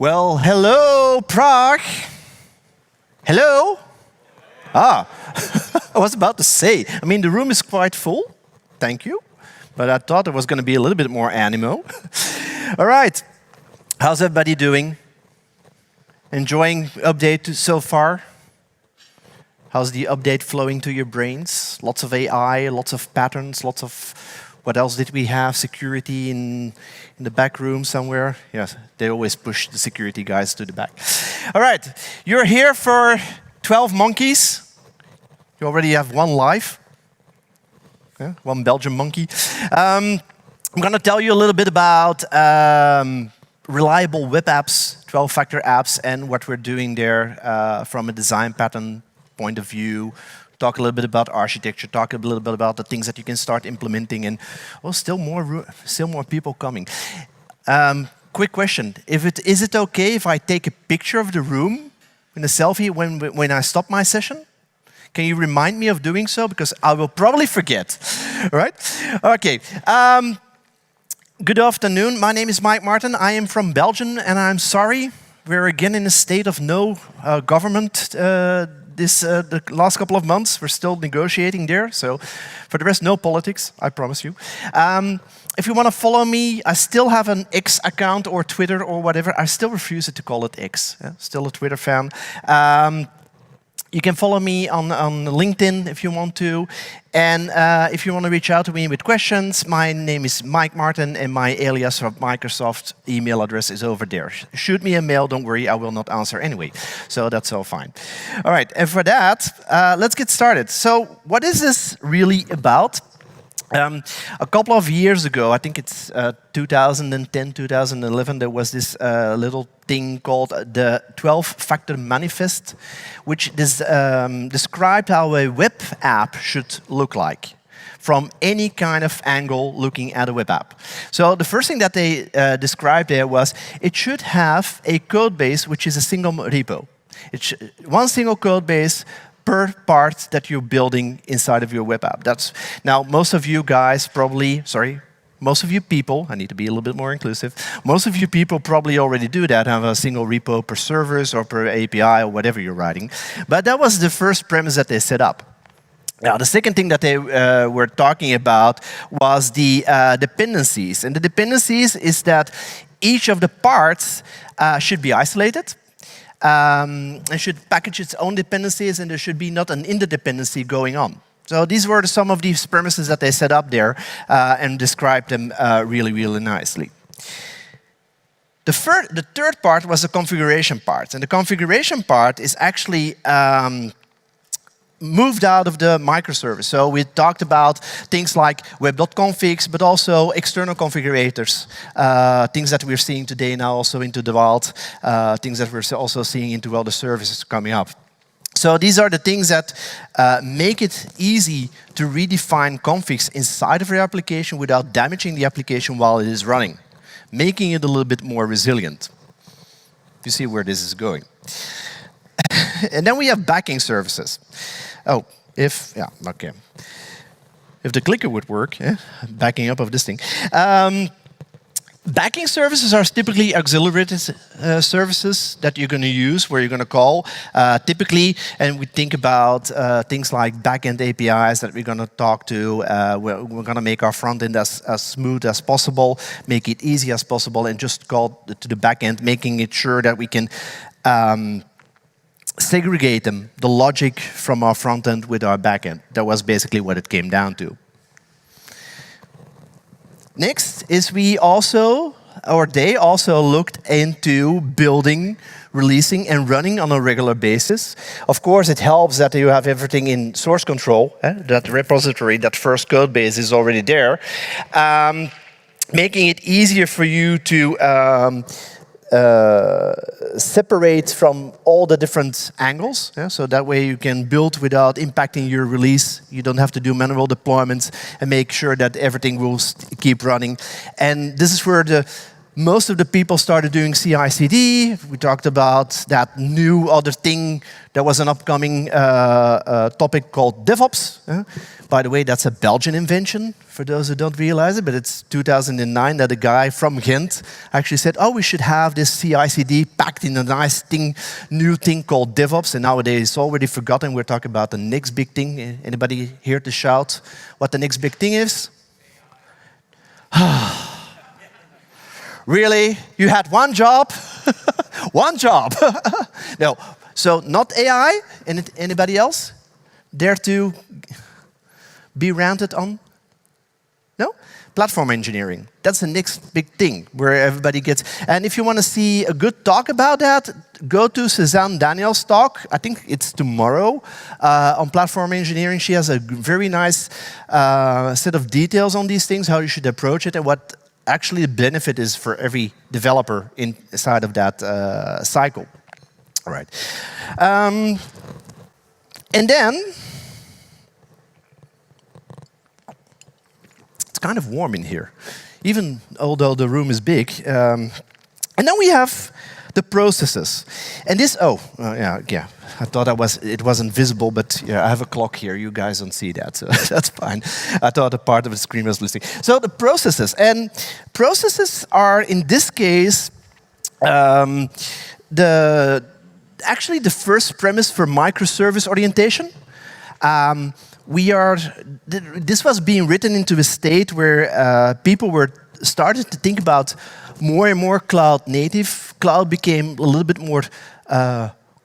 Well, hello, Prague. Hello? Ah, I was about to say, I mean, the room is quite full. Thank you. But I thought there was going to be a little bit more animo. All right. How's everybody doing? Enjoying update so far? How's the update flowing to your brains? Lots of AI, lots of patterns, lots of... What else did we have? Security in the back room somewhere. Yes, they always push the security guys to the back. All right, you're here for 12 monkeys. You already have one life. Yeah, one Belgian monkey. I'm going to tell you a little bit about reliable web apps, 12-factor apps, and what we're doing there from a design pattern point of view. Talk a little bit about architecture, talk a little bit about the things that you can start implementing, and well, still more people coming. Quick question: is it okay if I take a picture of the room in a selfie when I stop my session? Can you remind me of doing so, because I will probably forget. All right? Okay. Good afternoon. My name is Mike Martin. I am from Belgium, and I'm sorry we're again in a state of no government. The last couple of months, we're still negotiating there. So for the rest, no politics, I promise you. If you want to follow me, I still have an X account or Twitter or whatever. I still refuse to call it X. Still a Twitter fan. You can follow me on LinkedIn if you want to. And if you want to reach out to me with questions, my name is Mike Martin, and my alias from Microsoft email address is over there. Shoot me a mail, don't worry, I will not answer anyway. So that's all fine. All right, and for that, let's get started. So what is this really about? A couple of years ago, I think it's 2010, 2011, there was this little thing called the 12-factor manifest, which described how a web app should look like from any kind of angle looking at a web app. So the first thing that they described there was it should have a code base which is a single repo. It's one single code base per part that you're building inside of your web app. Now, most of you guys probably, most of you people, I need to be a little bit more inclusive, most of you people probably already do that, have a single repo per service or per API or whatever you're writing. But that was the first premise that they set up. Now, the second thing that they were talking about was the dependencies. And the dependencies is that each of the parts should be isolated. It should package its own dependencies, and there should be not an interdependency going on. So these were some of these premises that they set up there and described them really, really nicely. The third part was the configuration part. And the configuration part is actually moved out of the microservice. So we talked about things like web.configs, but also external configurators, things that we're seeing today now also into the wild, things that we're also seeing into other services coming up. So these are the things that make it easy to redefine configs inside of your application without damaging the application while it is running, making it a little bit more resilient. You see where this is going. And then we have backing services. Oh, if the clicker would work, backing up of this thing. Backing services are typically auxiliary services that you're going to use, where you're going to call. Typically, and we think about things like backend APIs that we're going to talk to. We're going to make our front end as smooth as possible, make it easy as possible, and just call to the backend, making it sure that we can segregate them, the logic from our front end with our back end. That was basically what it came down to. Next is they also looked into building, releasing, and running on a regular basis. Of course, it helps that you have everything in source control. That repository, that first code base is already there, making it easier for you to separate from all the different angles, so that way you can build without impacting your release. You don't have to do manual deployments and make sure that everything will keep running. And this is where the most of the people started doing CI/CD. We talked about that new other thing. There was an upcoming topic called DevOps. By the way, that's a Belgian invention, for those who don't realize it, but it's 2009 that a guy from Ghent actually said, oh, we should have this CI/CD packed in a nice thing, new thing called DevOps, and nowadays it's already forgotten. We're talking about the next big thing. Anybody here to shout what the next big thing is? Really? You had one job? One job. No. So not AI? Anybody else dare to be ranted on? No? Platform engineering. That's the next big thing where everybody gets... And if you want to see a good talk about that, go to Suzanne Daniel's talk. I think it's tomorrow on platform engineering. She has a very nice set of details on these things, how you should approach it, and what actually the benefit is for every developer inside of that cycle. All right. And then, it's kind of warm in here, even although the room is big. And then we have the processes. And this, yeah. I thought it wasn't visible, but yeah, I have a clock here. You guys don't see that, so that's fine. I thought a part of the screen was listening. So the processes. And processes are, in this case, actually the first premise for microservice orientation. This was being written into a state where people were started to think about more and more cloud native. Cloud became a little bit more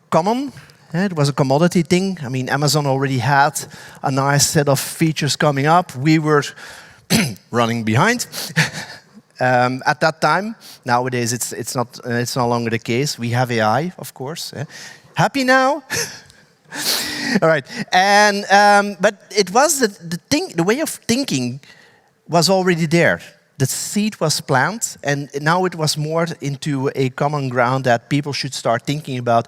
common. It was a commodity thing. I mean, Amazon already had a nice set of features coming up. We were running behind at that time. Nowadays, it's no longer the case. We have AI, of course. Happy now? All right. And but it was the way of thinking was already there. The seed was planted, and now it was more into a common ground that people should start thinking about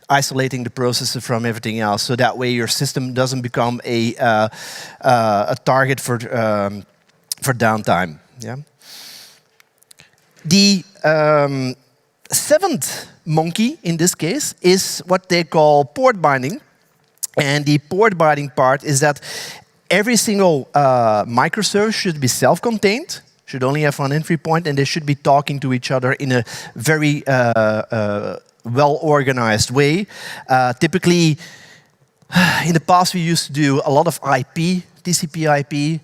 isolating the processes from everything else, so that way your system doesn't become a target for downtime. Yeah. The seventh monkey in this case is what they call port binding, and the port binding part is that every single microservice should be self-contained. Should only have one entry point, and they should be talking to each other in a very well-organized way. Typically, in the past, we used to do a lot of IP, TCP/IP,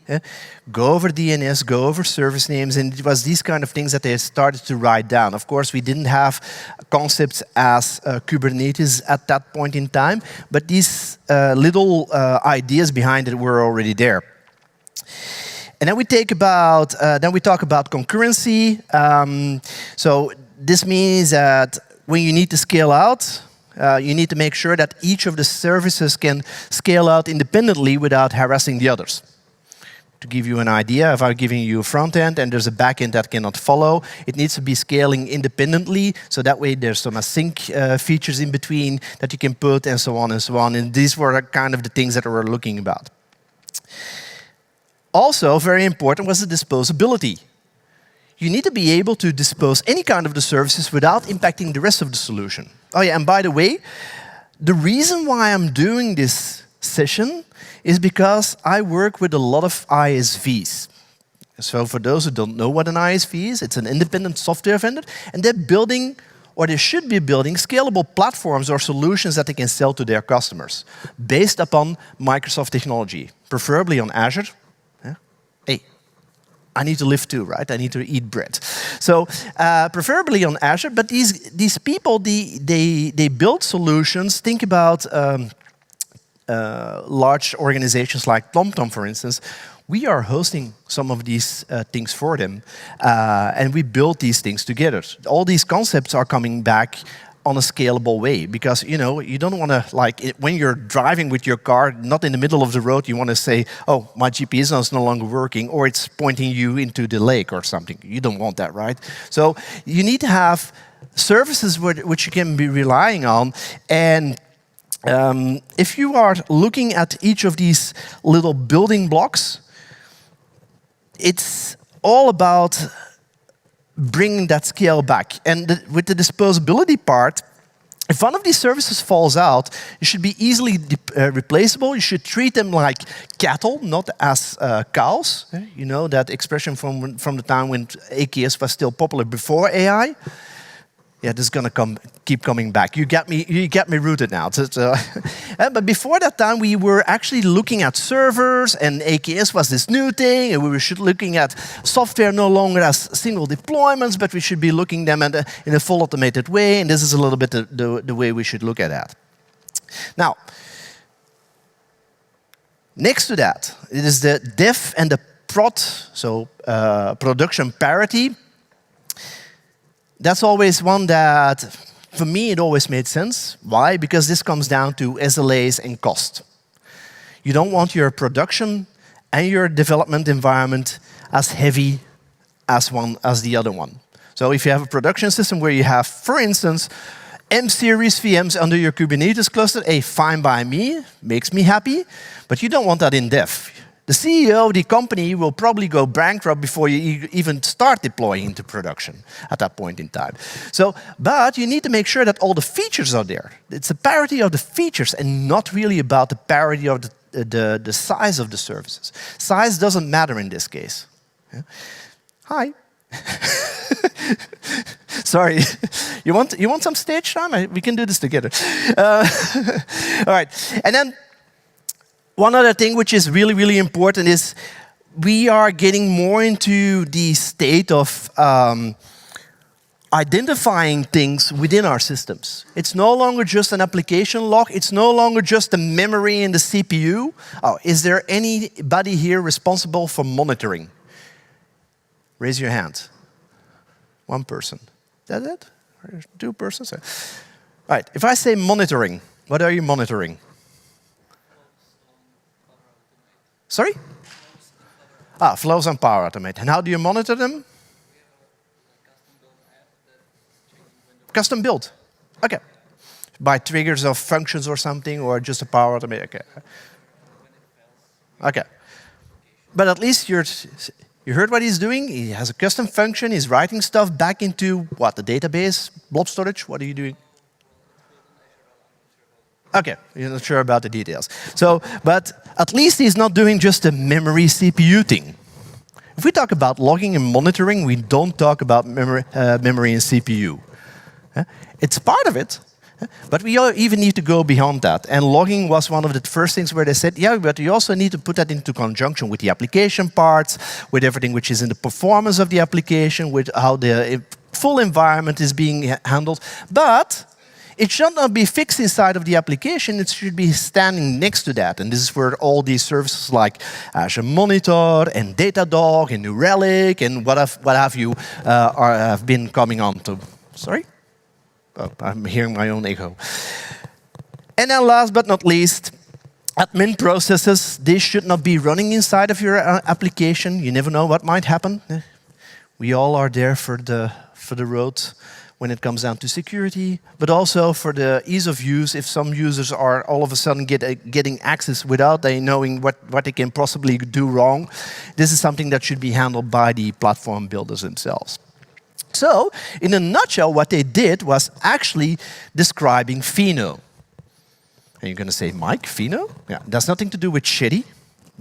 go over DNS, go over service names, and it was these kind of things that they started to write down. Of course, we didn't have concepts as Kubernetes at that point in time, but these little ideas behind it were already there. And then we talk about concurrency. So this means that when you need to scale out, you need to make sure that each of the services can scale out independently without harassing the others. To give you an idea, if I'm giving you a front end and there's a back end that cannot follow, it needs to be scaling independently, so that way there's some async features in between that you can put, and so on and so on. And these were kind of the things that we were looking about. Also, very important was the disposability. You need to be able to dispose any kind of the services without impacting the rest of the solution. Oh yeah, and by the way, the reason why I'm doing this session is because I work with a lot of ISVs. So for those who don't know what an ISV is, it's an independent software vendor, and they're building, or they should be building, scalable platforms or solutions that they can sell to their customers based upon Microsoft technology, preferably on Azure. Hey, I need to live too, right? I need to eat bread. So preferably on Azure, but these people, they build solutions. Think about large organizations like TomTom, for instance. We are hosting some of these things for them, and we build these things together. All these concepts are coming back on a scalable way, because you don't want to, like, when you're driving with your car, not in the middle of the road, you want to say, oh, my GPS is no longer working, or it's pointing you into the lake or something. You don't want that, right? So you need to have services which you can be relying on. And if you are looking at each of these little building blocks, it's all about bringing that scale back. And with the disposability part, if one of these services falls out, it should be easily replaceable. You should treat them like cattle, not as cows. You know that expression from the time when AKS was still popular before AI. Yeah, this is gonna keep coming back. You get me rooted now. But before that time, we were actually looking at servers, and AKS was this new thing, and we were looking at software no longer as single deployments, but we should be looking them at in a full automated way, and this is a little bit the way we should look at that. Now, next to that, it is the dev and the prod, so production parity. That's always one that, for me, it always made sense. Why? Because this comes down to SLAs and cost. You don't want your production and your development environment as heavy as the other one. So if you have a production system where you have, for instance, M-series VMs under your Kubernetes cluster, fine by me, makes me happy, but you don't want that in dev. The CEO of the company will probably go bankrupt before you even start deploying into production at that point in time. So, but you need to make sure that all the features are there. It's a parity of the features and not really about the parity of the size of the services. Size doesn't matter in this case. Yeah. Hi. Sorry, you want some stage time? We can do this together. All right, and then one other thing which is really, really important is we are getting more into the state of identifying things within our systems. It's no longer just an application log. It's no longer just the memory in the CPU. Oh, is there anybody here responsible for monitoring? Raise your hand. One person. Is that it? Or 2 persons? All right, if I say monitoring, what are you monitoring? Sorry? Flows and Power Automate. And how do you monitor them? Custom build. Okay. By triggers of functions or something, or just a Power Automate. Okay. Okay. But at least you heard what he's doing. He has a custom function. He's writing stuff back into what? The database? Blob storage? What are you doing? Okay, you're not sure about the details. So, but at least he's not doing just a memory CPU thing. If we talk about logging and monitoring, we don't talk about memory and CPU. It's part of it, but we even need to go beyond that. And logging was one of the first things where they said, yeah, but you also need to put that into conjunction with the application parts, with everything which is in the performance of the application, with how the full environment is being handled. But it should not be fixed inside of the application. It should be standing next to that. And this is where all these services like Azure Monitor and Datadog and New Relic and what have you have been coming on to. Sorry? Oh, I'm hearing my own echo. And then last but not least, admin processes. They should not be running inside of your application. You never know what might happen. We all are there for the road when it comes down to security, but also for the ease of use. If some users are all of a sudden getting access without they knowing what they can possibly do wrong, this is something that should be handled by the platform builders themselves. So, in a nutshell, what they did was actually describing Fino. And you're going to say, Mike, Fino? Yeah, that's nothing to do with shitty,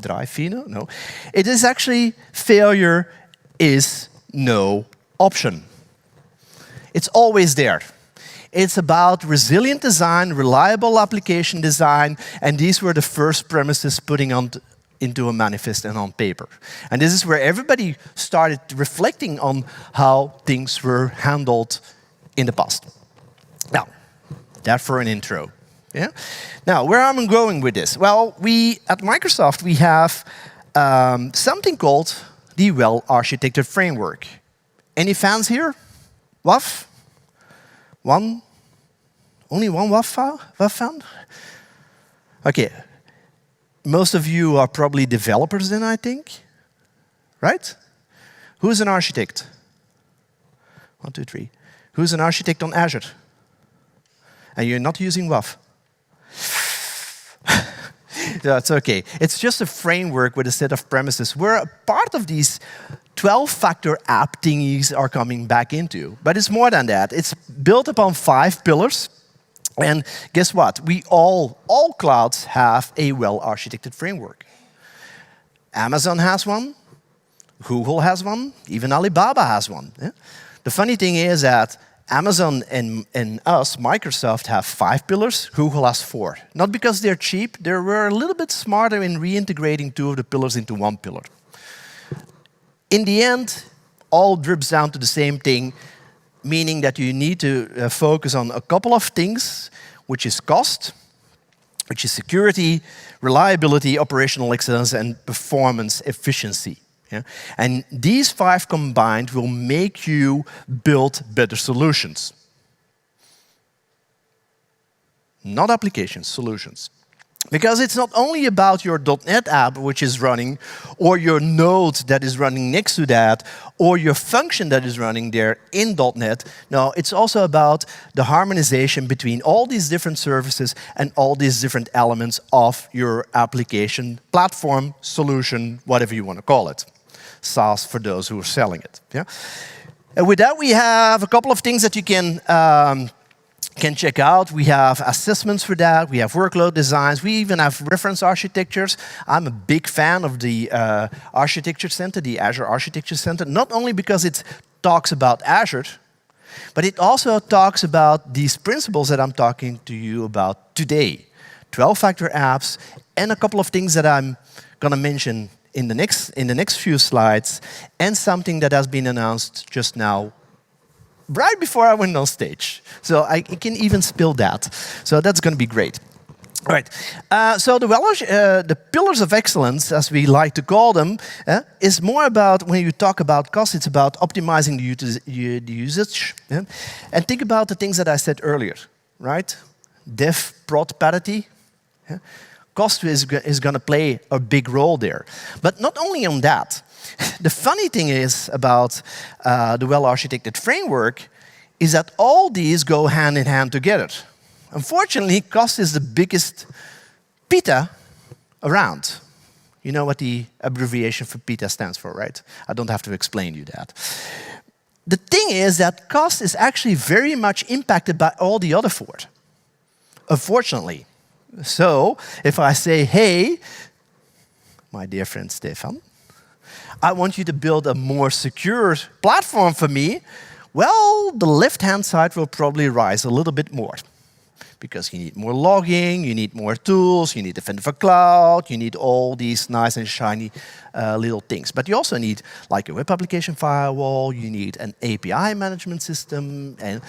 dry Fino, no. It is actually failure is no option. It's always there. It's about resilient design, reliable application design, and these were the first premises putting into a manifest and on paper. And this is where everybody started reflecting on how things were handled in the past. Now, that for an intro. Yeah. Now, where am I going with this? Well, at Microsoft, we have something called the Well-Architected Framework. Any fans here? WAF? Only one WAF fan? Okay. Most of you are probably developers then, I think. Right? Who's an architect? 1, 2, 3. Who's an architect on Azure? And you're not using WAF? That's okay. It's just a framework with a set of premises. We're a part of these 12-factor app thingies are coming back into. But it's more than that. It's built upon 5 pillars. And guess what? All clouds have a well-architected framework. Amazon has one. Google has one. Even Alibaba has one. Yeah? The funny thing is that Amazon and us, Microsoft, have 5 pillars. Google has 4. Not because they're cheap. They were a little bit smarter in reintegrating 2 of the pillars into 1 pillar. In the end, all drips down to the same thing, meaning that you need to focus on a couple of things, which is cost, which is security, reliability, operational excellence, and performance efficiency. Yeah? And these 5 combined will make you build better solutions. Not applications, solutions. Because it's not only about your .NET app which is running, or your node that is running next to that, or your function that is running there in .NET. No, it's also about the harmonization between all these different services and all these different elements of your application, platform, solution, whatever you want to call it. SaaS for those who are selling it. Yeah? And with that, we have a couple of things that you can check out. We have assessments for that. We have workload designs. We even have reference architectures. I'm a big fan of the Architecture Center, the Azure Architecture Center, not only because it talks about Azure, but it also talks about these principles that I'm talking to you about today. 12-factor apps and a couple of things that I'm going to mention in the next few slides, and something that has been announced just now, right before I went on stage. So I can even spill that. So that's going to be great. All right. So the pillars of excellence, as we like to call them, is more about, when you talk about cost, it's about optimizing the usage. Yeah? And think about the things that I said earlier, right? Dev, prod, parity. Yeah? Cost is going to play a big role there. But not only on that. The funny thing is about the well-architected framework is that all these go hand in hand together. Unfortunately, cost is the biggest PITA around. You know what the abbreviation for PITA stands for, right? I don't have to explain you that. The thing is that cost is actually very much impacted by all the other 4, unfortunately. So, if I say, hey, my dear friend Stefan, I want you to build a more secure platform for me, well, the left-hand side will probably rise a little bit more. Because you need more logging, you need more tools, you need Defender for Cloud, you need all these nice and shiny little things. But you also need like a web application firewall, you need an API management system, and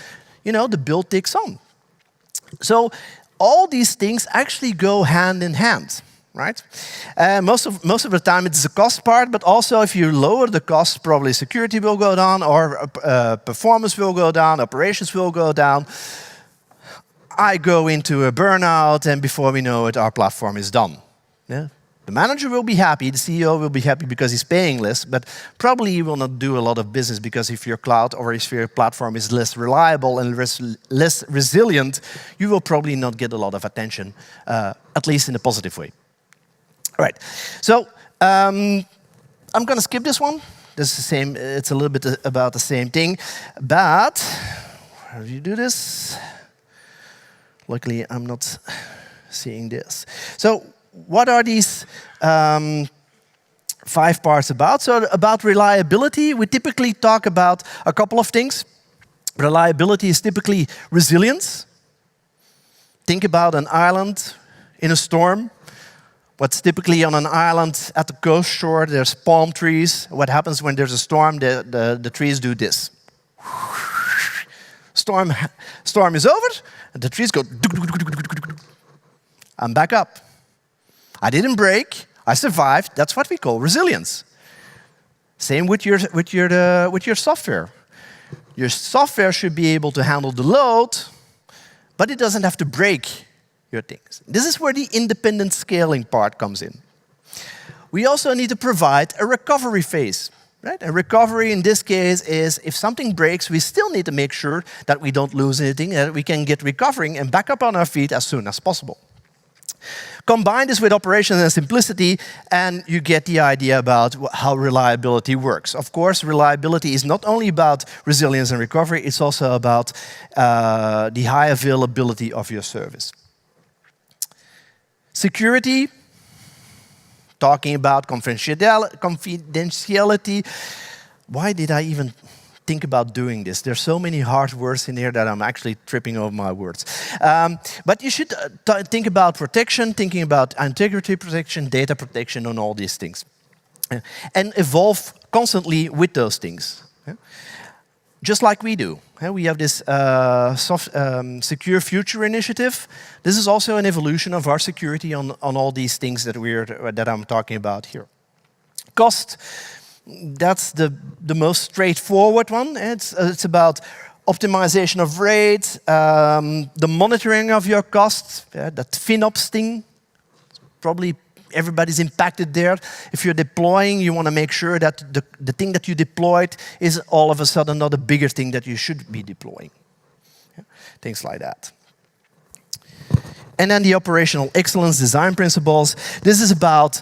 the build takes on. So all these things actually go hand in hand, right? Most of the time it's the cost part, but also if you lower the cost, probably security will go down, or performance will go down, operations will go down. I go into a burnout, and before we know it, our platform is done. Yeah? The manager will be happy, the CEO will be happy because he's paying less, but probably he will not do a lot of business, because if your cloud or if your platform is less reliable and less resilient, you will probably not get a lot of attention, at least in a positive way. All right, so I'm going to skip this one. This is the same. It's a little bit about the same thing, but how do you do this? Luckily, I'm not seeing this. So what are these 5 parts about? So about reliability, we typically talk about a couple of things. Reliability is typically resilience. Think about an island in a storm. What's typically on an island at the coast shore, there's palm trees. What happens when there's a storm? The trees do this. Storm is over, and the trees go. I'm back up. I didn't break. I survived. That's what we call resilience. Same with your software. Your software should be able to handle the load, but it doesn't have to break your things. This is where the independent scaling part comes in. We also need to provide a recovery phase. Right? And recovery in this case is if something breaks, we still need to make sure that we don't lose anything, and that we can get recovering and back up on our feet as soon as possible. Combine this with operations and simplicity, and you get the idea about how reliability works. Of course, reliability is not only about resilience and recovery, it's also about the high availability of your service. Security, talking about confidentiality. Why did I even think about doing this? There's so many hard words in here that I'm actually tripping over my words. But you should think about protection, thinking about integrity protection, data protection, and all these things. And evolve constantly with those things. Just like we do. We have this Secure Future initiative. This is also an evolution of our security on all these things that I'm talking about here. Cost. That's the most straightforward one. It's about optimization of rates, the monitoring of your costs, that FinOps thing. Probably everybody's impacted there. If you're deploying, you want to make sure that the thing that you deployed is all of a sudden not a bigger thing that you should be deploying. Things like that. And then the operational excellence design principles. This is about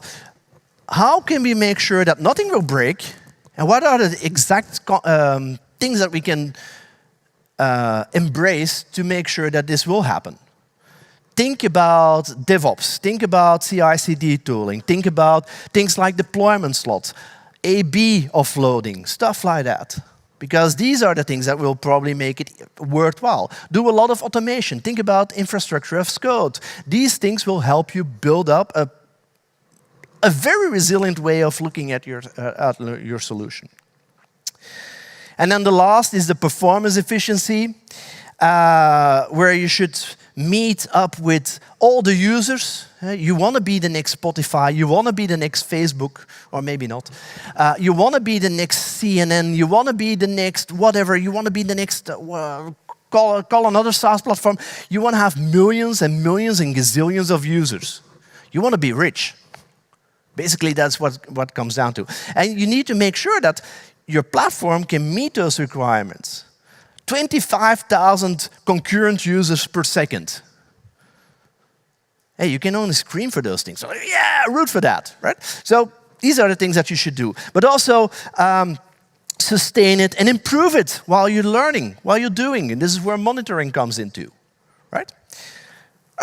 how can we make sure that nothing will break, and what are the exact things that we can embrace to make sure that this will happen. Think about DevOps, think about CI/CD tooling, think about things like deployment slots, A/B offloading, stuff like that. Because these are the things that will probably make it worthwhile. Do a lot of automation. Think about infrastructure as code. These things will help you build up a very resilient way of looking at your solution. And then the last is the performance efficiency, where you should meet up with all the users. You want to be the next Spotify, you want to be the next Facebook, or maybe not. You want to be the next CNN, you want to be the next whatever, you want to be the next, call another SaaS platform. You want to have millions and millions and gazillions of users. You want to be rich. Basically, that's what comes down to. And you need to make sure that your platform can meet those requirements. 25,000 concurrent users per second. Hey, you can only scream for those things. So yeah, root for that, right? So these are the things that you should do. But also sustain it and improve it while you're learning, while you're doing. And this is where monitoring comes into, right?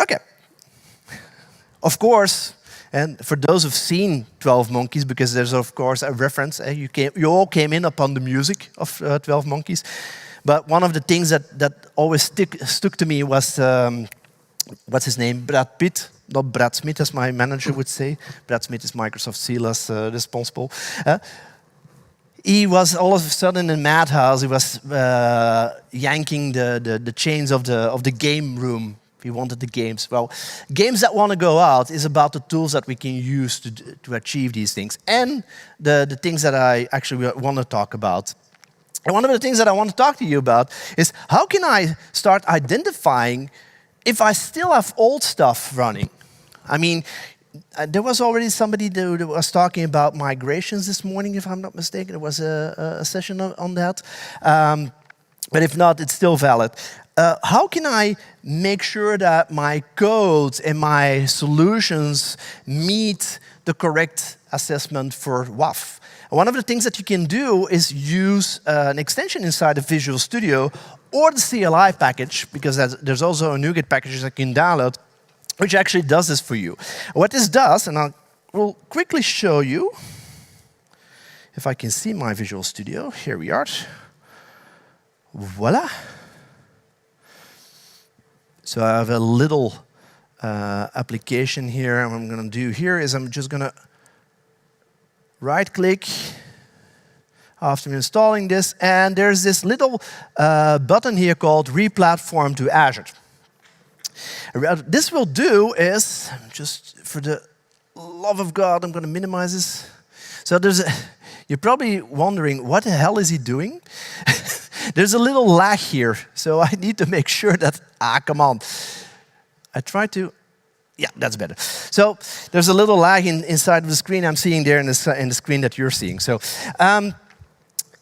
Okay. Of course, and for those who've seen 12 Monkeys, because there's of course a reference, you all came in upon the music of 12 Monkeys. But one of the things that always stuck to me was, what's his name? Brad Pitt, not Brad Smith, as my manager would say. Brad Smith is Microsoft CLA's responsible. He was all of a sudden in Madhouse. He was yanking the chains of the game room. He wanted the games. Well, games that want to go out is about the tools that we can use to achieve these things. And the things that I actually want to talk about. And one of the things that I want to talk to you about is how can I start identifying if I still have old stuff running? I mean, there was already somebody that was talking about migrations this morning, if I'm not mistaken. There was a session on that. But if not, it's still valid. How can I make sure that my codes and my solutions meet the correct assessment for WAF? One of the things that you can do is use an extension inside of Visual Studio or the CLI package, because there's also a NuGet package that you can download, which actually does this for you. What this does, and I will quickly show you, if I can see my Visual Studio. Here we are. Voila. So I have a little application here. And what I'm going to do here is I'm just going to right-click after installing this, and there's this little button here called Replatform to Azure. What this will do is, just for the love of God, I'm going to minimize this. So you're probably wondering, what the hell is he doing? There's a little lag here, so I need to make sure that, come on. I try to, yeah, that's better. So there's a little lag inside of the screen I'm seeing there in the screen that you're seeing. So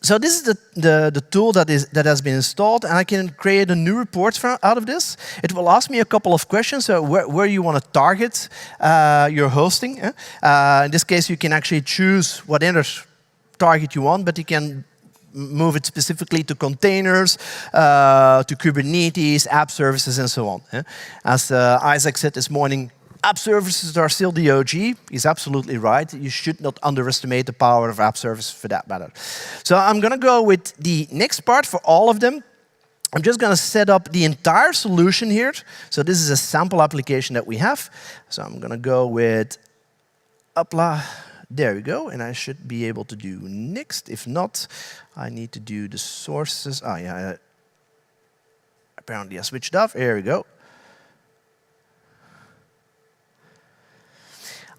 So this is the tool that has been installed, and I can create a new report out of this. It will ask me a couple of questions, so where you want to target your hosting. In this case, you can actually choose whatever target you want, but you can move it specifically to containers, to Kubernetes, app services, and so on. As Isaac said this morning, app services are still the OG. He's absolutely right. You should not underestimate the power of app services for that matter. So I'm going to go with the next part for all of them. I'm just going to set up the entire solution here. So this is a sample application that we have. So I'm going to go with Appla. There we go. And I should be able to do next. If not, I need to do the sources. Oh, yeah. Apparently I switched off. There we go.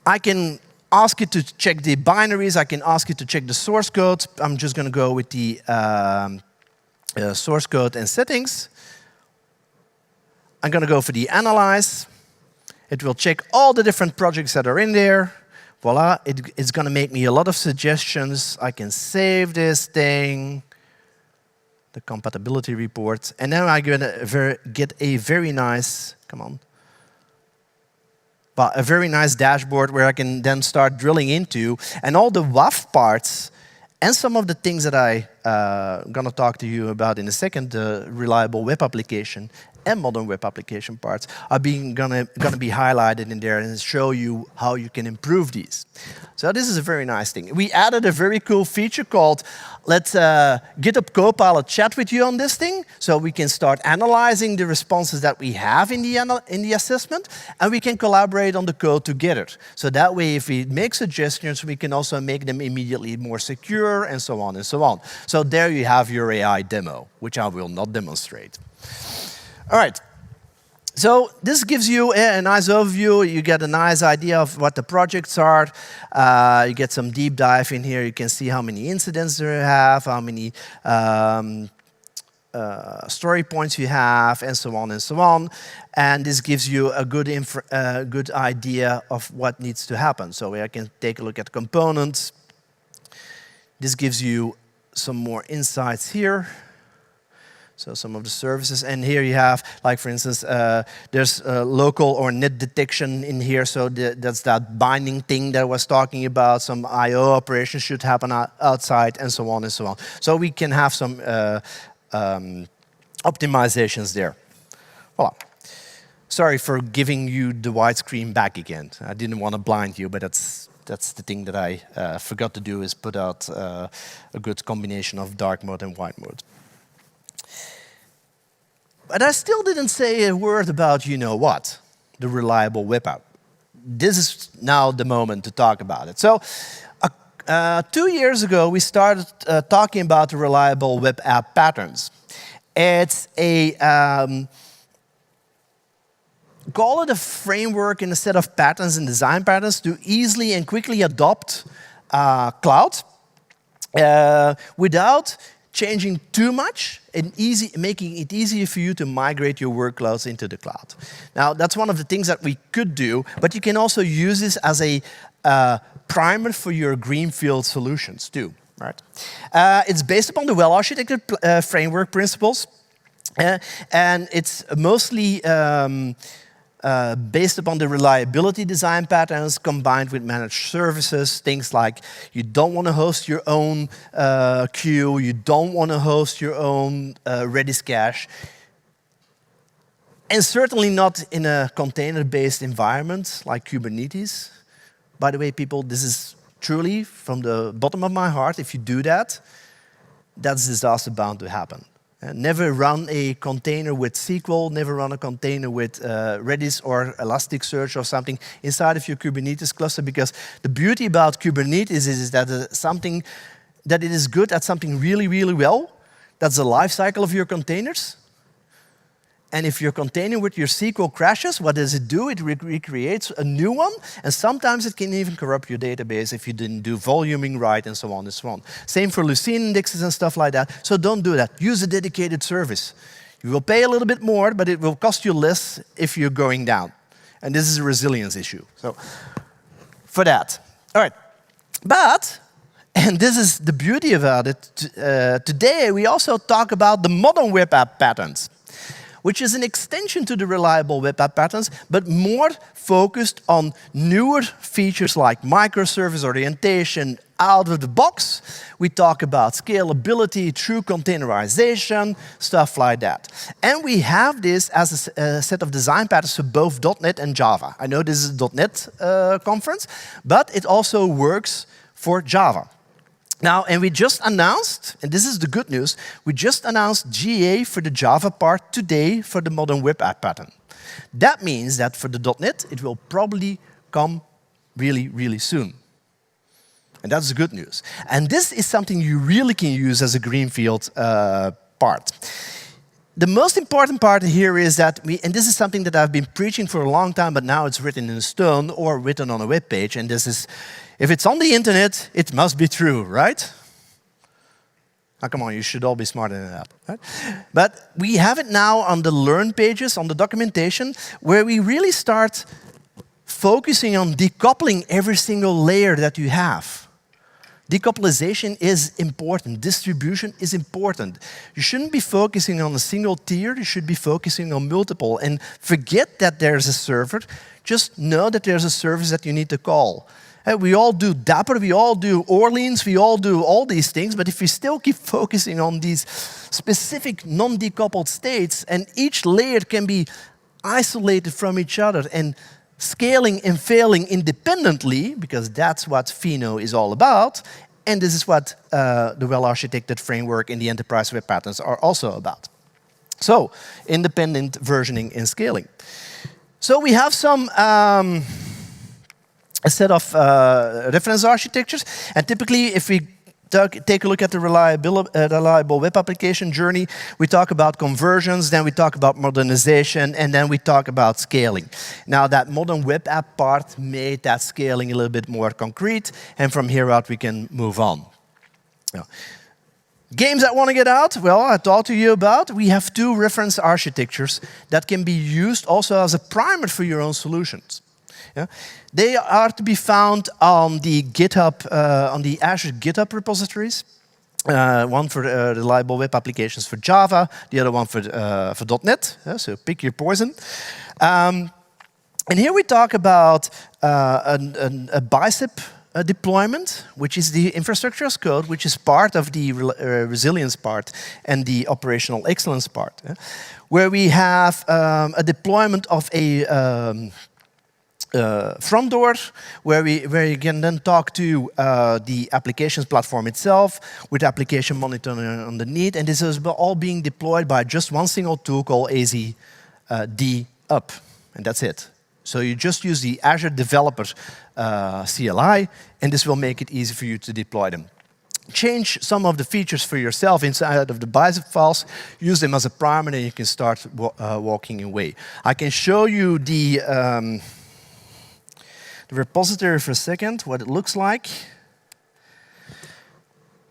I can ask it to check the binaries. I can ask it to check the source code. I'm just going to go with the source code and settings. I'm going to go for the analyze. It will check all the different projects that are in there. Voila, it's going to make me a lot of suggestions. I can save this thing, the compatibility report, and then I'm going to get a very nice, come on, a very nice dashboard where I can then start drilling into, and all the WAF parts and some of the things that I'm going to talk to you about in a second, the reliable web application and modern web application parts, are going to be highlighted in there and show you how you can improve these. So this is a very nice thing. We added a very cool feature called Let's GitHub Copilot chat with you on this thing, so we can start analyzing the responses that we have in the assessment, and we can collaborate on the code together. So that way, if we make suggestions, we can also make them immediately more secure, and so on and so on. So there you have your AI demo, which I will not demonstrate. All right. So this gives you a nice overview. You get a nice idea of what the projects are. You get some deep dive in here. You can see how many incidents you have, how many story points you have, and so on and so on. And this gives you a good idea of what needs to happen. So I can take a look at components. This gives you some more insights here. So some of the services, and here you have, like for instance, there's local or net detection in here, so that's that binding thing that I was talking about. Some I/O operations should happen outside, and so on and so on. So we can have some optimizations there. Voila. Sorry for giving you the widescreen back again. I didn't want to blind you, but that's the thing that I forgot to do, is put out a good combination of dark mode and white mode. But I still didn't say a word about, you know what, the reliable web app. This is now the moment to talk about it. So 2 years ago, we started talking about the reliable web app patterns. It's a, call it a framework in a set of patterns and design patterns to easily and quickly adopt cloud without changing too much and making it easier for you to migrate your workloads into the cloud. Now, that's one of the things that we could do, but you can also use this as a primer for your greenfield solutions too. Right? It's based upon the Well-Architected Framework principles, and it's mostly based upon the reliability design patterns combined with managed services, things like you don't want to host your own queue, you don't want to host your own Redis cache, and certainly not in a container-based environment like Kubernetes. By the way, people, this is truly from the bottom of my heart, if you do that, that's disaster bound to happen. Never run a container with SQL, never run a container with Redis or Elasticsearch or something inside of your Kubernetes cluster, because the beauty about Kubernetes is that it is good at something really, really well. That's the life cycle of your containers. And if your container with your SQL crashes, what does it do? It recreates a new one, and sometimes it can even corrupt your database if you didn't do voluming right, and so on and so on. Same for Lucene indexes and stuff like that. So don't do that. Use a dedicated service. You will pay a little bit more, but it will cost you less if you're going down. And this is a resilience issue. So for that. All right. But And this is the beauty about it. Today, we also talk about the modern web app patterns, which is an extension to the reliable web app patterns, but more focused on newer features like microservice orientation out of the box. We talk about scalability through containerization, stuff like that. And we have this as a set of design patterns for both .NET and Java. I know this is a .NET conference, but it also works for Java. Now, and we just announced, and this is the good news, we just announced GA for the Java part today for the modern web app pattern. That means that for the .NET, it will probably come really, really soon. And that's the good news. And this is something you really can use as a greenfield part. The most important part here is that and this is something that I've been preaching for a long time, but now it's written in stone or written on a web page, and this is, if it's on the internet, it must be true, right? Now, come on, you should all be smarter than that, right? But we have it now on the Learn pages, on the documentation, where we really start focusing on decoupling every single layer that you have. Decoupling is important. Distribution is important. You shouldn't be focusing on a single tier. You should be focusing on multiple. And forget that there's a server. Just know that there's a service that you need to call. We all do Dapper, we all do Orleans, we all do all these things, but if we still keep focusing on these specific non-decoupled states, and each layer can be isolated from each other and scaling and failing independently, because that's what Fino is all about, and this is what the well-architected framework in the enterprise web patterns are also about. So, independent versioning and scaling. So we have some a set of reference architectures, and typically if we take a look at the reliable web application journey, we talk about conversions, then we talk about modernization, and then we talk about scaling. Now that modern web app part made that scaling a little bit more concrete, and from here out we can move on. Now, games I want to get out, well, I talked to you about, we have two reference architectures that can be used also as a primer for your own solutions. Yeah. They are to be found on the GitHub, on the Azure GitHub repositories. One for reliable web applications for Java, the other one for .NET. So pick your poison. And here we talk about a bicep deployment, which is the infrastructure as code, which is part of the resilience part and the operational excellence part, where we have a deployment of a front door, where you can then talk to the applications platform itself with application monitoring underneath, and this is all being deployed by just one single tool called AZD up, and that's it. So you just use the Azure Developer CLI, and this will make it easy for you to deploy them. Change some of the features for yourself inside of the bicep files, use them as a primer, and you can start walking away. I can show you the repository for a second, what it looks like.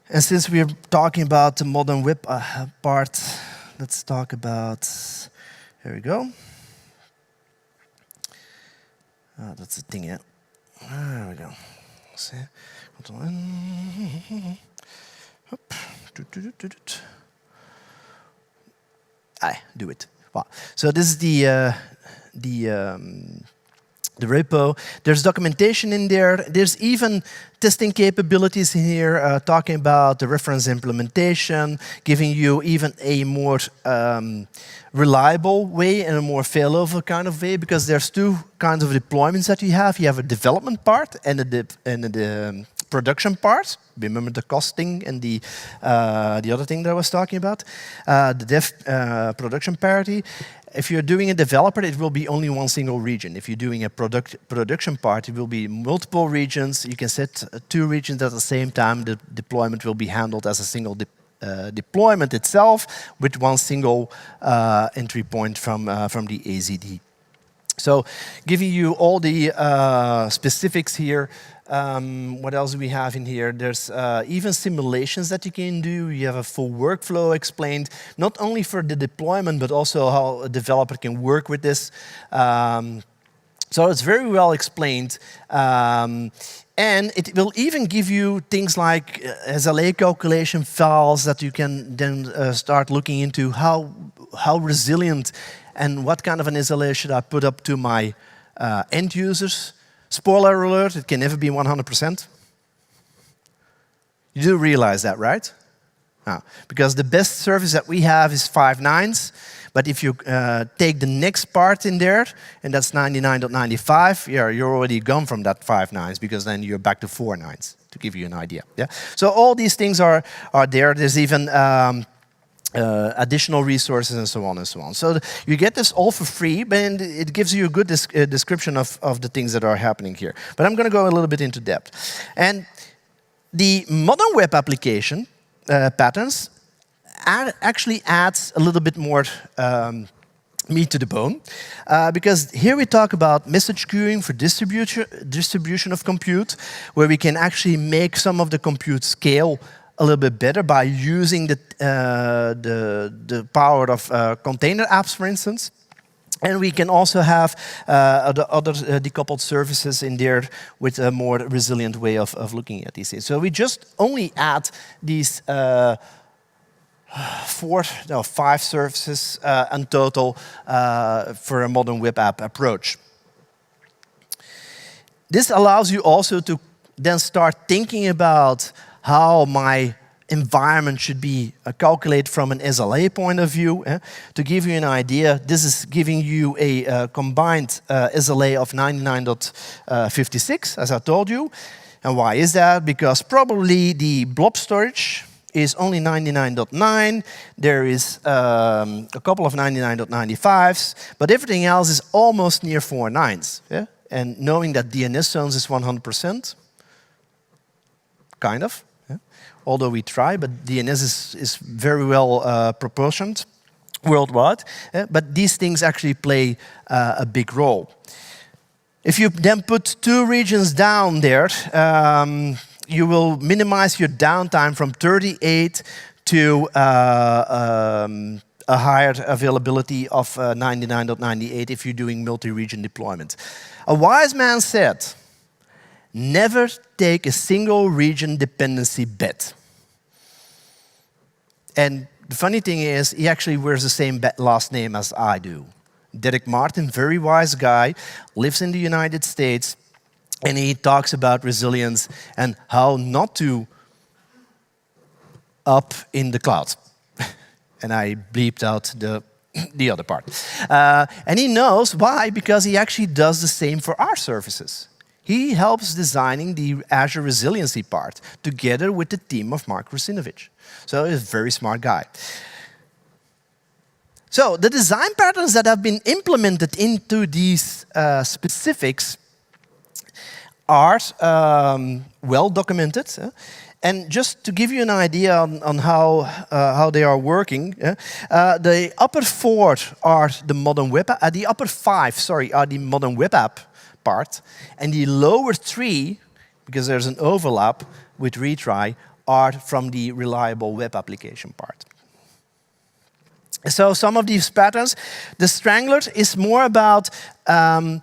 And since we're talking about the modern web part, let's talk about, here we go. That's the thing, yeah. There we go. See? Do it. Wow. So this is the repo. There's documentation in there. There's even testing capabilities in here, talking about the reference implementation, giving you even a more reliable way and a more failover kind of way, because there's two kinds of deployments that you have. You have a development part and the production part. Remember the costing and the other thing that I was talking about, the dev production parity. If you're doing a developer, it will be only one single region. If you're doing a production part, it will be multiple regions. You can set two regions at the same time. The deployment will be handled as a single deployment itself with one single entry point from the AZD. So giving you all the specifics here. What else do we have in here? There's even simulations that you can do. You have a full workflow explained, not only for the deployment, but also how a developer can work with this. So it's very well explained. And it will even give you things like SLA calculation files that you can then start looking into how resilient and what kind of an SLA should I put up to my end users. Spoiler alert, it can never be 100%. You do realize that, right? Because the best service that we have is 5 nines. But if you take the next part in there, and that's 99.95, yeah, you're already gone from that 5 nines, because then you're back to 4 nines, to give you an idea. Yeah? So all these things are there. There's even additional resources and so on and so on. So you get this all for free, but it gives you a good description of the things that are happening here. But I'm going to go a little bit into depth. And the modern web application patterns actually adds a little bit more meat to the bone, because here we talk about message queuing for distribution of compute, where we can actually make some of the compute scale a little bit better by using the power of container apps, for instance. And we can also have other decoupled services in there with a more resilient way of looking at these things. So we just only add these 5 services in total for a modern web app approach. This allows you also to then start thinking about how my environment should be calculated from an SLA point of view. To give you an idea, this is giving you a combined SLA of 99.56, as I told you. And why is that? Because probably the blob storage is only 99.9. There is a couple of 99.95s, but everything else is almost near 4 nines. Yeah? And knowing that DNS zones is 100%, kind of. Yeah? Although we try, but DNS is very well proportioned worldwide. But these things actually play a big role. If you then put 2 regions down there, you will minimize your downtime from 38 to a higher availability of 99.98 if you're doing multi-region deployment. A wise man said, never take a single region dependency bet. And the funny thing is, he actually wears the same last name as I do. Derek Martin, very wise guy, lives in the United States, and he talks about resilience and how not to up in the cloud. And I bleeped out the other part. And he knows why, because he actually does the same for our services. He helps designing the Azure resiliency part together with the team of Mark Rusinovich. So he's a very smart guy. So the design patterns that have been implemented into these specifics are well documented. And just to give you an idea on how they are working, the upper 4 are the modern web app, the upper 5, sorry, are the modern web app part, and the lower 3, because there's an overlap with retry, are from the reliable web application part. So some of these patterns, the strangler is more about, and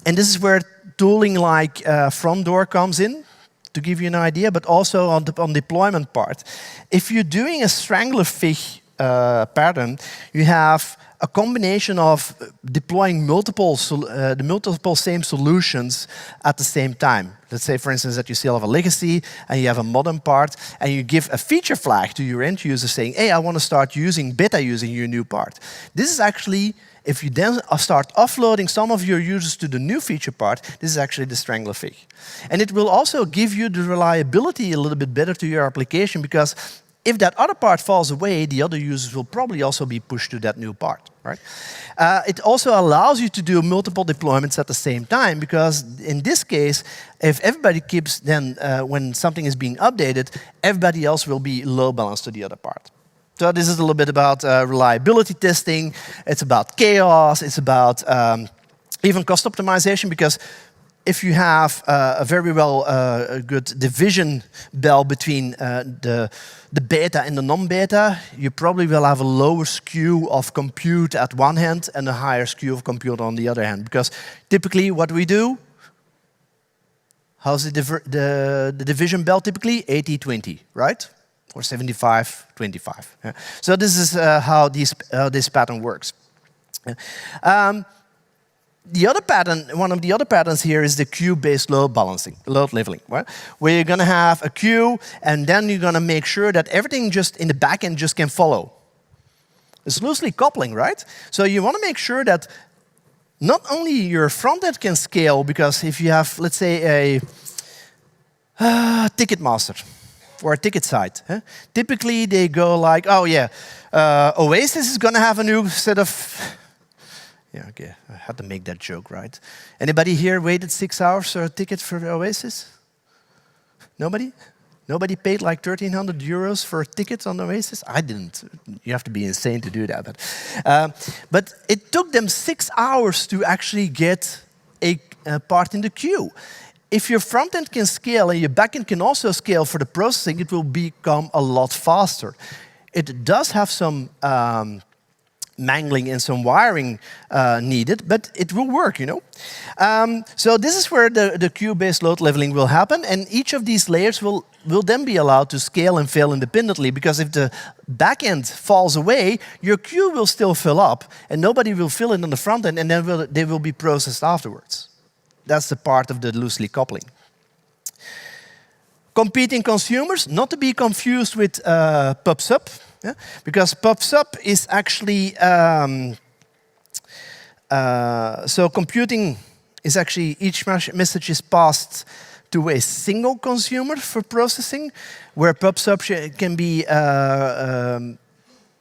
this is where tooling like front door comes in, to give you an idea, but also on the deployment part. If you're doing a strangler fig pattern, you have a combination of deploying multiple same solutions at the same time. Let's say, for instance, that you still have a legacy and you have a modern part, and you give a feature flag to your end user saying, hey, I want to start beta using your new part. This is actually, if you then start offloading some of your users to the new feature part, this is actually the strangler fig. And it will also give you the reliability a little bit better to your application, because if that other part falls away, the other users will probably also be pushed to that new part, right? It also allows you to do multiple deployments at the same time, because in this case, if everybody keeps then, when something is being updated, everybody else will be load balanced to the other part. So this is a little bit about reliability testing. It's about chaos. It's about even cost optimization, because if you have a very good division bell between the beta and the non-beta, you probably will have a lower skew of compute at one hand and a higher skew of compute on the other hand. Because typically what we do, how's the division bell typically? 80-20, right? Or 75-25. Yeah. So this is how this pattern works. The other pattern, one of the other patterns here is the queue-based load balancing, load leveling, right? Where you're going to have a queue, and then you're going to make sure that everything just in the back end just can follow. It's loosely coupling, right? So you want to make sure that not only your front end can scale, because if you have, let's say, a ticket master or a ticket site, typically they go like, oh yeah, Oasis is going to have a new set of. Yeah, okay, I had to make that joke, right? Anybody here waited 6 hours for a ticket for Oasis? Nobody? Nobody paid like 1,300 euros for a ticket on Oasis? I didn't. You have to be insane to do that. But it took them 6 hours to actually get a part in the queue. If your front end can scale and your back end can also scale for the processing, it will become a lot faster. It does have some mangling and some wiring needed, but it will work, you know. So this is where the queue-based load leveling will happen, and each of these layers will then be allowed to scale and fail independently, because if the back end falls away, your queue will still fill up, and nobody will fill it on the front end, and then they will be processed afterwards. That's the part of the loosely coupling. Competing consumers, not to be confused with pub/sub. Yeah? Because pub/sub is actually, so computing is actually, each message is passed to a single consumer for processing, where pub/sub can be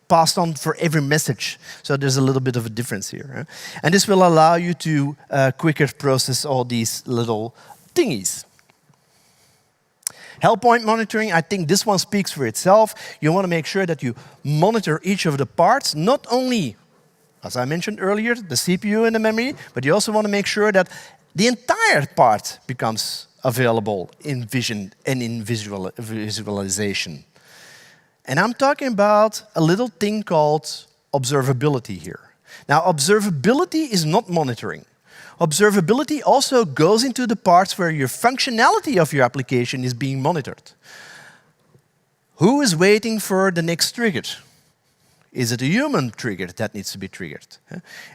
passed on for every message. So there's a little bit of a difference here. And this will allow you to quicker process all these little thingies. Health point monitoring, I think this one speaks for itself. You want to make sure that you monitor each of the parts, not only, as I mentioned earlier, the CPU and the memory, but you also want to make sure that the entire part becomes available in vision and in visualization. And I'm talking about a little thing called observability here. Now, observability is not monitoring. Observability also goes into the parts where your functionality of your application is being monitored. Who is waiting for the next trigger? Is it a human trigger that needs to be triggered?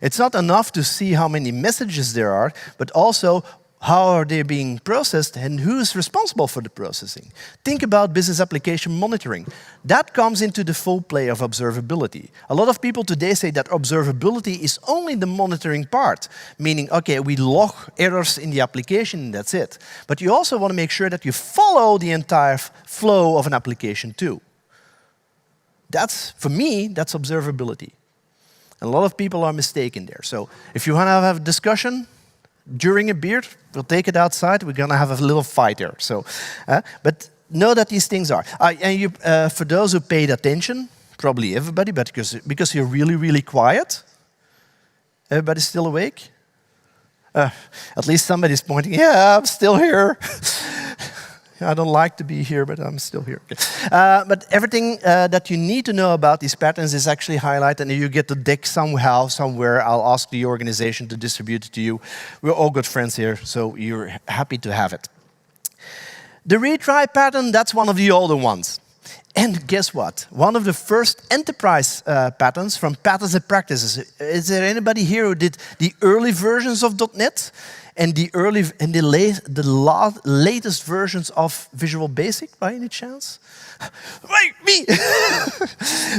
It's not enough to see how many messages there are, but also how are they being processed and who is responsible for the processing. Think about business application monitoring. That comes into the full play of observability. A lot of people today say that observability is only the monitoring part, meaning, okay, we log errors in the application and that's it. But you also want to make sure that you follow the entire flow of an application too. That's, for me, that's observability. And a lot of people are mistaken there. So if you want to have a discussion, during a beer, we'll take it outside. We're going to have a little fight there. So, but know that these things are. And you, for those who paid attention, probably everybody, but because you're really, really quiet, everybody's still awake? At least somebody's pointing, yeah, I'm still here. I don't like to be here, but I'm still here. But everything that you need to know about these patterns is actually highlighted, and you get the deck somehow, somewhere. I'll ask the organization to distribute it to you. We're all good friends here, so you're happy to have it. The retry pattern, that's one of the older ones. And guess what? One of the first enterprise patterns from Patterns and Practices. Is there anybody here who did the early versions of .NET? And the latest versions of Visual Basic, by any chance? Right, me!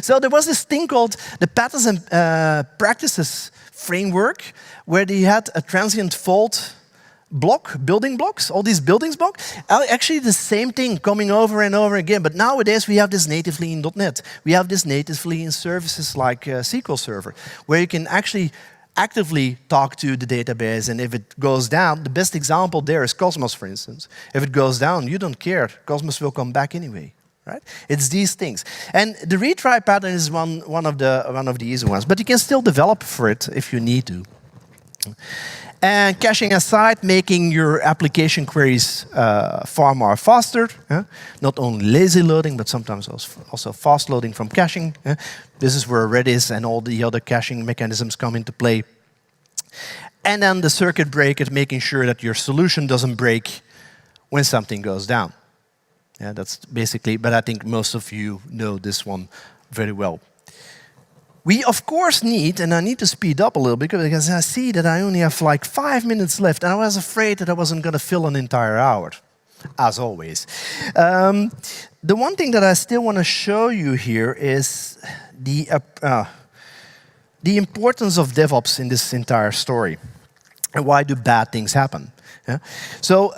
So there was this thing called the Patterns and Practices framework, where they had a transient fault block, building blocks, all these buildings blocks. Actually, the same thing coming over and over again. But nowadays, we have this natively in .NET. We have this natively in services like SQL Server, where you can actually actively talk to the database, and if it goes down, the best example there is Cosmos, for instance. If it goes down, you don't care. Cosmos will come back anyway, right? It's these things. And the retry pattern is one of the easy ones, but you can still develop for it if you need to. And caching aside, making your application queries far more faster. Not only lazy loading, but sometimes also fast loading from caching. This is where Redis and all the other caching mechanisms come into play. And then the circuit breaker, making sure that your solution doesn't break when something goes down. Yeah, that's basically, but I think most of you know this one very well. We, of course, need, and I need to speed up a little bit because I see that I only have like 5 minutes left, and I was afraid that I wasn't going to fill an entire hour, as always. The one thing that I still want to show you here is the importance of DevOps in this entire story, and why do bad things happen. Yeah. So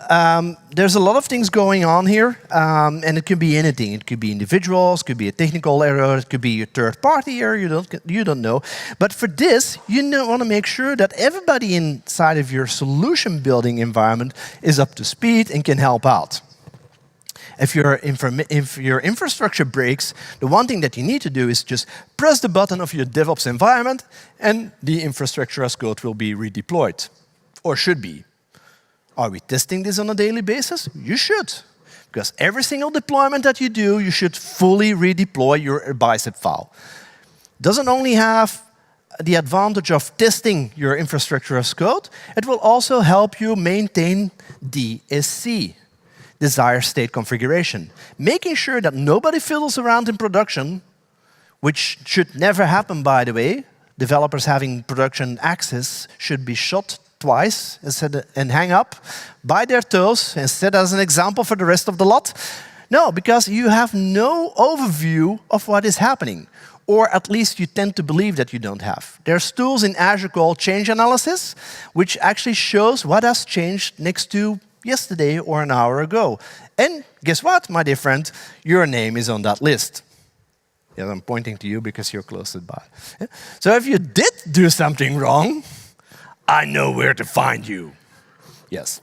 there's a lot of things going on here, and it could be anything. It could be individuals, it could be a technical error, it could be a third-party error, you don't know. But for this, you want to make sure that everybody inside of your solution building environment is up to speed and can help out. If your infrastructure breaks, the one thing that you need to do is just press the button of your DevOps environment, and the infrastructure as code will be redeployed, or should be. Are we testing this on a daily basis? You should. Because every single deployment that you do, you should fully redeploy your bicep file. Doesn't only have the advantage of testing your infrastructure as code, it will also help you maintain DSC, desired state configuration. Making sure that nobody fiddles around in production, which should never happen, by the way. Developers having production access should be shot twice and hang up by their toes and set as an example for the rest of the lot? No, because you have no overview of what is happening. Or at least you tend to believe that you don't have. There's tools in Azure called change analysis, which actually shows what has changed next to yesterday or an hour ago. And guess what, my dear friend? Your name is on that list. Yes, I'm pointing to you because you're close by. So if you did do something wrong, I know where to find you. Yes.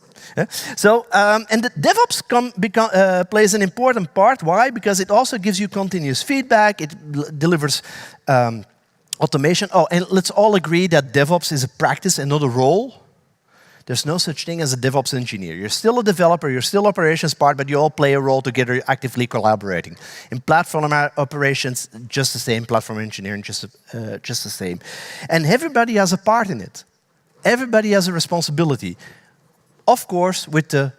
So, and the DevOps plays an important part. Why? Because it also gives you continuous feedback. It delivers automation. Oh, and let's all agree that DevOps is a practice and not a role. There's no such thing as a DevOps engineer. You're still a developer, you're still operations part, but you all play a role together, actively collaborating. In platform operations, just the same. Platform engineering, just the same. And everybody has a part in it. Everybody has a responsibility. Of course, with the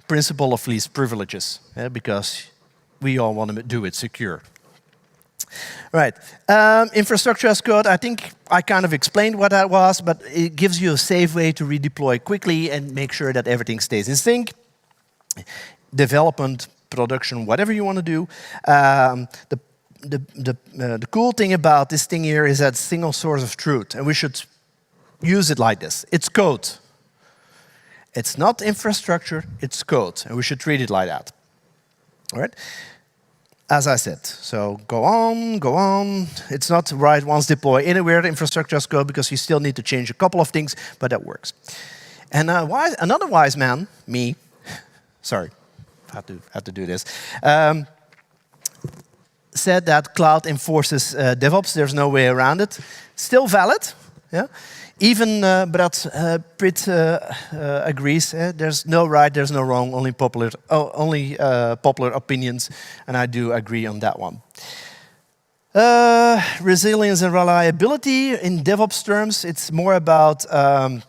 principle of least privileges, because we all want to do it secure. Right. Infrastructure as code, I think I kind of explained what that was, but it gives you a safe way to redeploy quickly and make sure that everything stays in sync. Development, production, whatever you want to do. The cool thing about this thing here is that single source of truth, and we should use it like this. It's code. It's not infrastructure, it's code, and we should treat it like that. All right? As I said, so go on. It's not right once deploy anywhere infrastructure as code because you still need to change a couple of things, but that works. And another wise man, me, sorry, had to do this, said that cloud enforces DevOps. There's no way around it. Still valid, yeah. Even Brad Pitt agrees. There's no right, there's no wrong, only popular opinions, and I do agree on that one. Resilience and reliability in DevOps terms, it's more about. I'm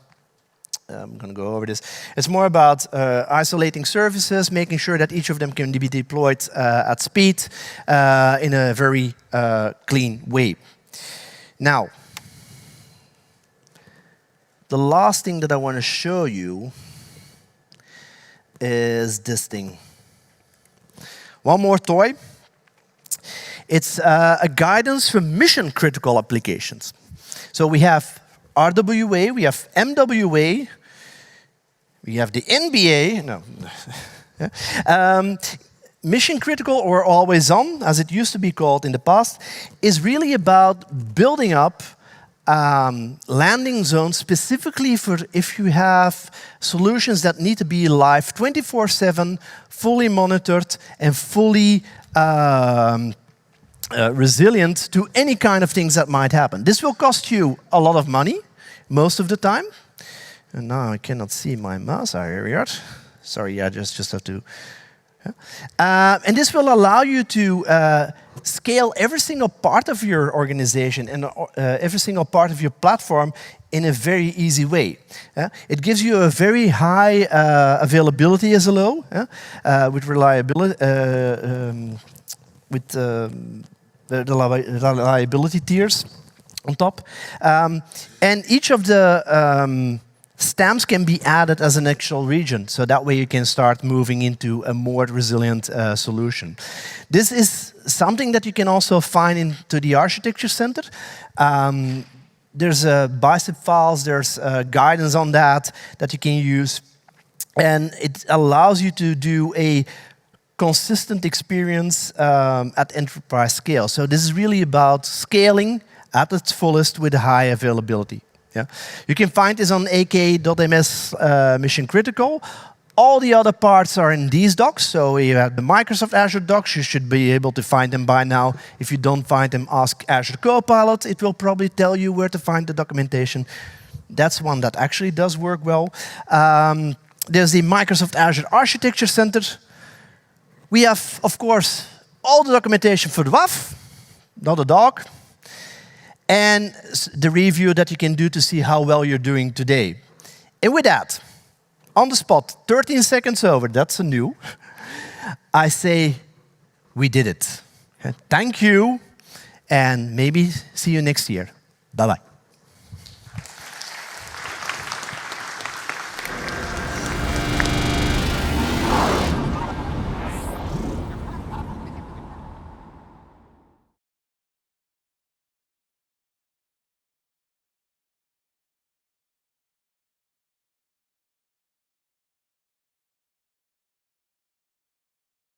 going to go over this. It's more about isolating services, making sure that each of them can be deployed at speed in a very clean way. Now. The last thing that I want to show you is this thing. One more toy. It's a guidance for mission-critical applications. So we have RWA, we have MWA, we have the NBA. No. Mission-critical or always-on, as it used to be called in the past, is really about building up landing zones specifically for if you have solutions that need to be live 24/7, fully monitored, and fully resilient to any kind of things that might happen. This will cost you a lot of money most of the time. And now I cannot see my mouse area. Sorry, I just have to. And this will allow you to scale every single part of your organization and every single part of your platform in a very easy way. It gives you a very high availability as a low, with reliability, with the reliability tiers on top. And each of the stamps can be added as an actual region, so that way you can start moving into a more resilient solution. This is something that you can also find into the Architecture Center. There's bicep files, there's guidance on that you can use, and it allows you to do a consistent experience at enterprise scale. So this is really about scaling at its fullest with high availability. Yeah. You can find this on ak.ms Mission Critical. All the other parts are in these docs. So you have the Microsoft Azure docs. You should be able to find them by now. If you don't find them, ask Azure Copilot. It will probably tell you where to find the documentation. That's one that actually does work well. There's the Microsoft Azure Architecture Center. We have, of course, all the documentation for the WAF, not a dog. And the review that you can do to see how well you're doing today. And with that, on the spot, 13 seconds over, that's a new, I say, we did it. Thank you, and maybe see you next year. Bye-bye.